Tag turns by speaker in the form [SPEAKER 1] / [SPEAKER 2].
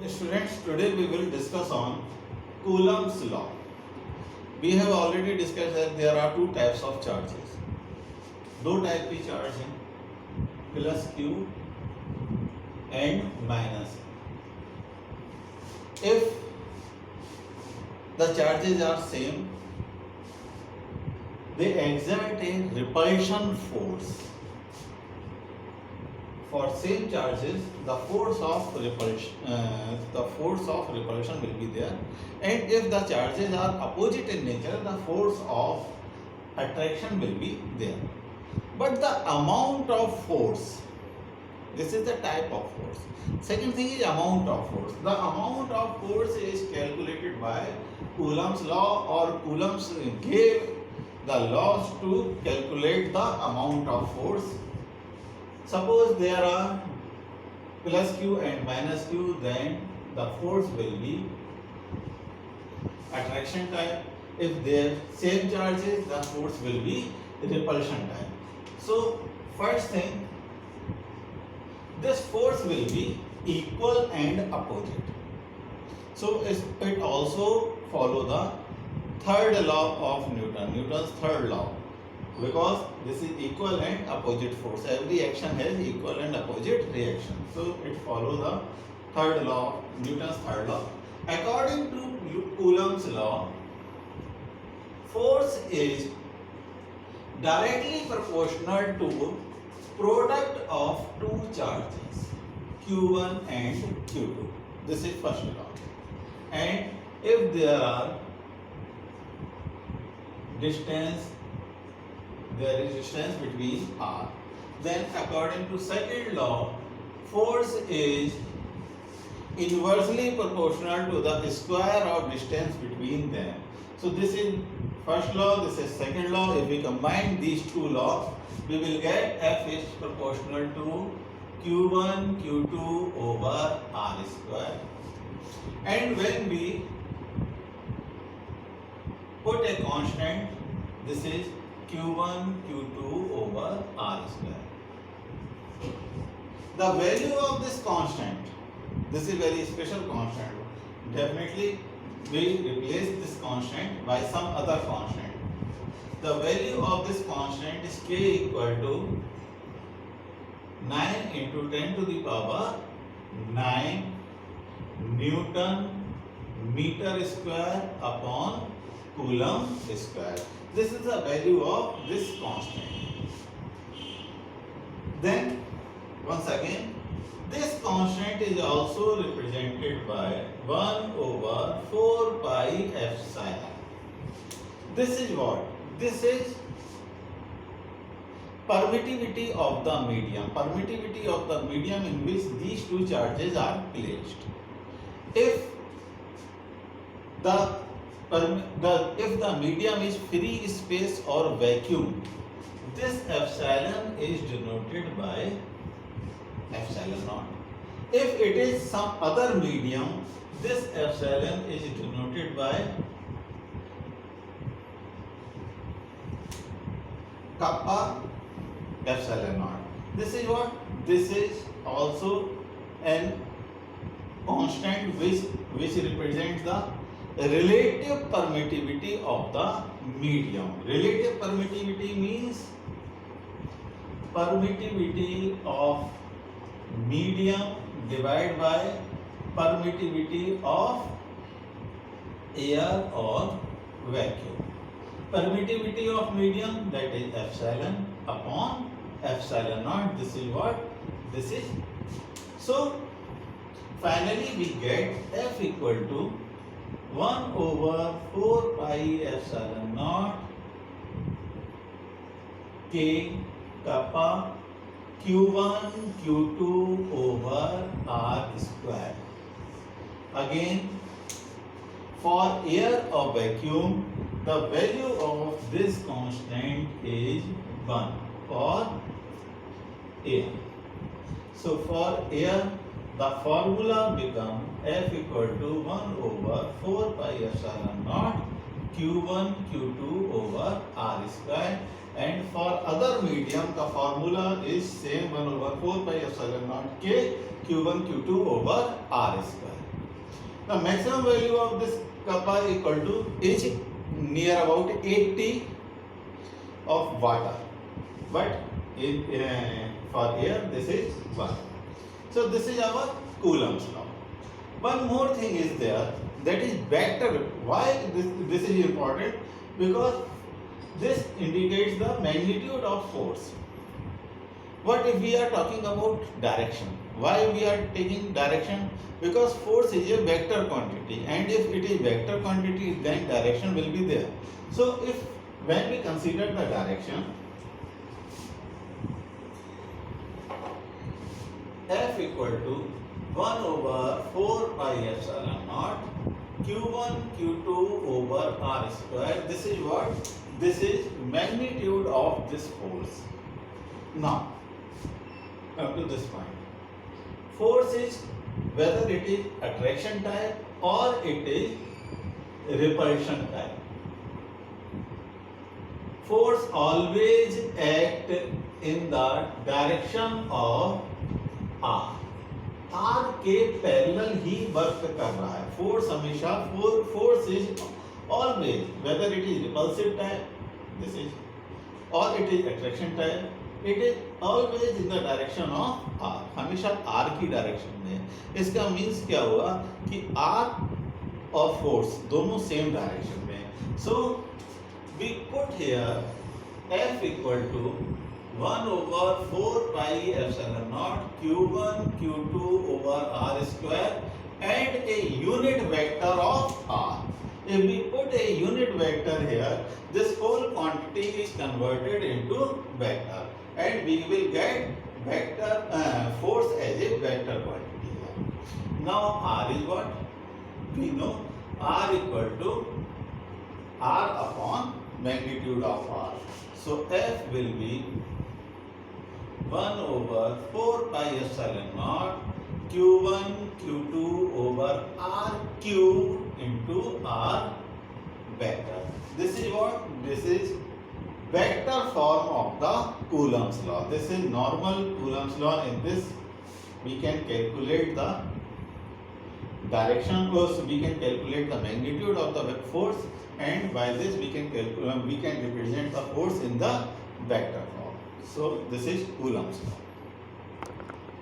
[SPEAKER 1] Students, today we will discuss on Coulomb's law. We have already discussed that there are two types of charges. दो type की charge हैं, plus Q and minus. If the charges are same, they exert a repulsion force. For same charges, the force of repulsion will be there, and if the charges are opposite in nature, the force of attraction will be there. But the amount of force, this is the type of force. Second thing is amount of force. The amount of force is calculated by Coulomb's law, or Coulomb's gave the laws to calculate the amount of force. Suppose there are plus Q and minus Q, then the force will be attraction type. If they are same charges, the force will be repulsion type. So first thing, this force will be equal and opposite. So it also follow the third law of Newton's third law. Because this is equal and opposite force. Every action has equal and opposite reaction. So it follows the third law, Newton's third law. According to Coulomb's law, force is directly proportional to product of two charges, Q1 and Q2. This is first law. And if there are there is distance between R, then according to second law, force is inversely proportional to the square of distance between them. So this is first law, this is second law. If we combine these two laws, we will get F is proportional to Q1 Q2 over R square. And when we put a constant, this is Q1 Q2 over R square. The value of this constant, this is very special constant. Definitely we replace this constant by some other constant. The value of this constant is K equal to 9 into 10 to the power 9 Newton meter square upon Coulomb square. This is the value of this constant. Then once again, this constant is also represented by 1 over 4 pi epsilon. This is what? This is permittivity of the medium. Permittivity of the medium in which these two charges are placed. If the medium is free space or vacuum, this epsilon is denoted by epsilon naught. If it is some other medium, this epsilon is denoted by kappa epsilon naught. This is what? This is also an constant which represents the relative permittivity of the medium. Relative permittivity means permittivity of medium divided by permittivity of air or vacuum. Permittivity of medium, that is epsilon upon epsilon naught. This is what? This is. So finally we get F equal to 1 over 4 pi epsilon naught K kappa Q1 Q2 over R square. Again, for air or vacuum, the value of this constant is 1 for air. So for air, the formula becomes F equal to 1 over 4 pi epsilon naught Q1 Q2 over R square. And for other medium, the formula is same 1 over 4 pi epsilon naught K Q1 Q2 over R square. The maximum value of this kappa equal to is near about 80 of water, but for air this is 1. So this is our Coulomb's law. One more thing is there, that is vector. Why this is important? Because this indicates the magnitude of force. What if we are talking about direction? Why we are taking direction? Because force is a vector quantity, and if it is vector quantity, then direction will be there. So if when we consider the direction, F equal to 1 over 4 pi epsilon naught Q1 Q2 over R square. This is what? This is magnitude of this force. Now, up to this point, force is whether it is attraction type or it is repulsion type. Force always act in the direction of R. R के parallel ही work कर रहा है. Force हमेशा force is always whether it is repulsive type, this is, और it is attraction type, it is always in the direction of R. हमेशा R की direction में. इसका मीन्स क्या हुआ कि आर और फोर्स दोनों सेम डायरेक्शन में. So we put here F equal to 1 over 4 pi epsilon naught Q1 Q2 over R square and a unit vector of R. If we put a unit vector here, this whole quantity is converted into vector, and we will get vector force as a vector quantity here. Now R is what? We know R equal to R upon magnitude of R. So F will be 1 over 4 pi epsilon naught Q1 Q2 over RQ into R vector. This is what? This is vector form of the Coulomb's law. This is normal Coulomb's law. In this we can calculate the direction force, we can calculate the magnitude of the force, and by this we can represent the force in the vector form. So this is Coulomb's law.